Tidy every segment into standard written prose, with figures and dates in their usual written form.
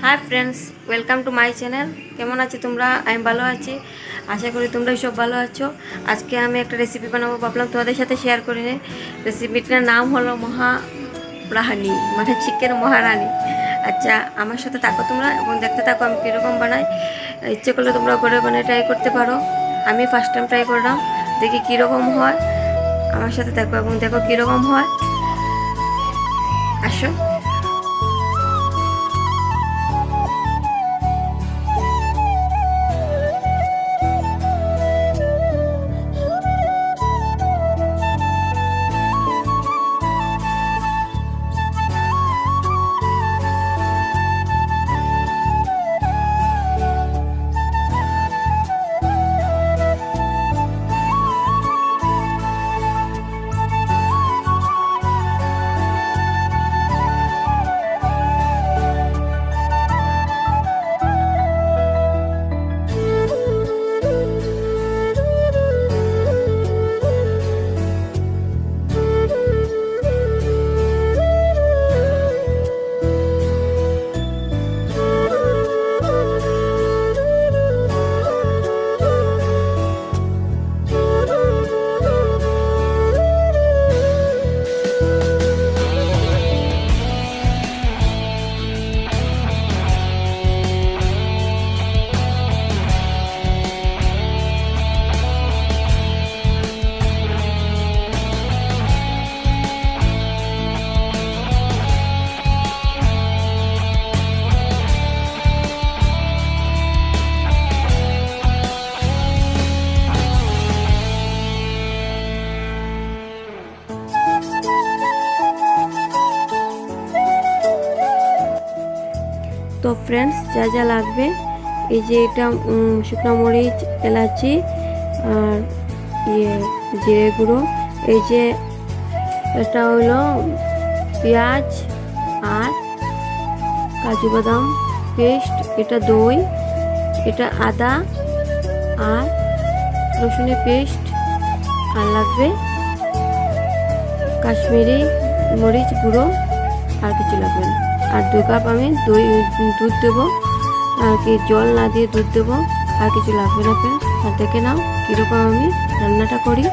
Hi friends, welcome to my channel. কেমন আছো তোমরা? আমি ভালো আছি, আশা করি তোমরাই সব ভালো আছো। আজকে আমি একটা রেসিপি বানাবো, ভাবলাম তোমাদের সাথে শেয়ার করে নিই। রেসিপিটার নাম হলো মহারানি, মানে চিকেন মহারানি। আচ্ছা, আমার সাথে থাকো তোমরা এবং দেখতে থাকো আমি কীরকম বানাই। ইচ্ছে করলে তোমরা ঘরে বানিয়ে ট্রাই করতে পারো। আমি ফার্স্ট টাইম ট্রাই করলাম, দেখি কীরকম হয়। আমার সাথে থাকো এবং দেখো কীরকম হয়। আসো। তো ফ্রেন্ডস, যা যা লাগবে, এই যে এটা শুকনো মরিচ, এলাচি আর জিরে গুঁড়ো, এই যে এটা হলো পেঁয়াজ আর কাজু বাদাম পেস্ট, এটা দই, এটা আদা আর রসুনের পেস্ট, আর লাগবে কাশ্মীরি মরিচ গুঁড়ো, আর কিছু লাগবে না। আর 2 কাপ আমি দুধ দেবো, আর কি জল না দিয়ে দুধ দেবো, আর কিছু লাগবে না ফ্রেন্ডস। আর দেখে নাও কীরকম আমি রান্নাটা করি।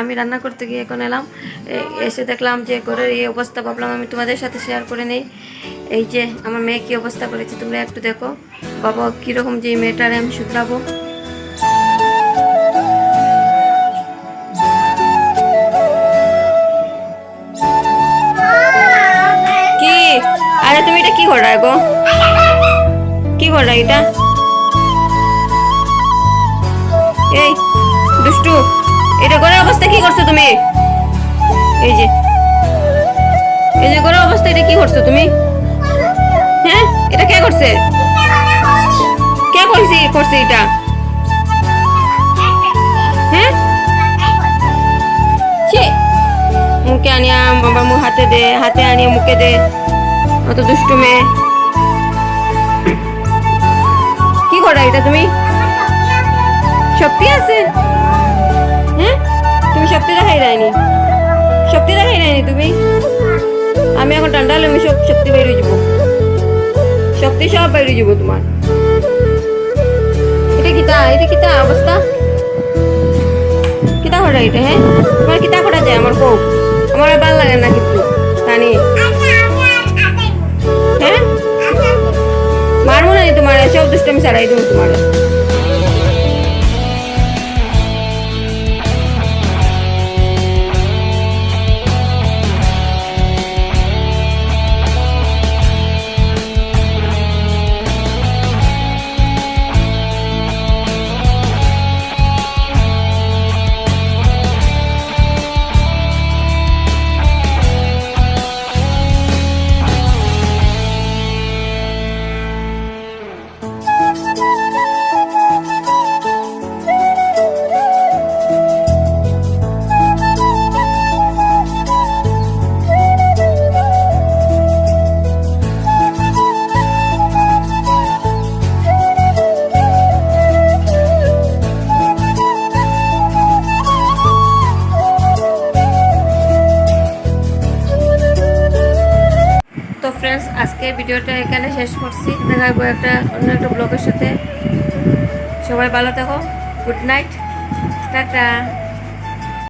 আমি রান্না করতে গিয়ে এখন এলাম, এসে দেখলাম যে ঘরের এই অবস্থা, ভাবলাম আমি তোমাদের সাথে শেয়ার করে নেই। এই যে আমার মেয়ে কী অবস্থা করেছে তোমরা একটু দেখো। বাবা কীরকম যে মেয়েটারে আমি শুধরাবো। কি আরে তুমি এটা কি করা গো, কি করা এটা? এই দুষ্টু, এটা ঘরের অবস্থা কি করছো তুমি? এই যে ঘরের অবস্থা এটা কি করছো তুমি? হ্যাঁ, এটা কে করছে? কে করছে এটা? হ্যাঁ, মুখে আনিয়া বাবা মুখ হাতে আনিয়া মুখে দে, অত দুষ্টু মেয়ে। কি করা এটা তুমি? শক্তি আছে? হ্যাঁ, তুমি শক্তি দেখাই যায়নি, তুমি। আমি এখন ঠান্ডা হলে আমি সব শক্তি বেরিয়ে যাবো, শক্তি সব বেরিয়ে যাবো তোমার। এটা কিতা অবস্থা, কিতা করা এটা? হ্যাঁ, তোমার কিতা করা যায় আমার কৌ? আমার ভালো লাগে না কিন্তু জানি। হ্যাঁ, মারবো না তোমার, সব দুষ্ট আমি ছাড়াই দেবো তোমার। তো ফ্রেন্ডস, আজকে ভিডিওটা এখানে শেষ করছি। দেখা যাবো অন্য একটা ব্লগের সাথে। সবাই ভালো থাকো, গুড নাইট, টাটা।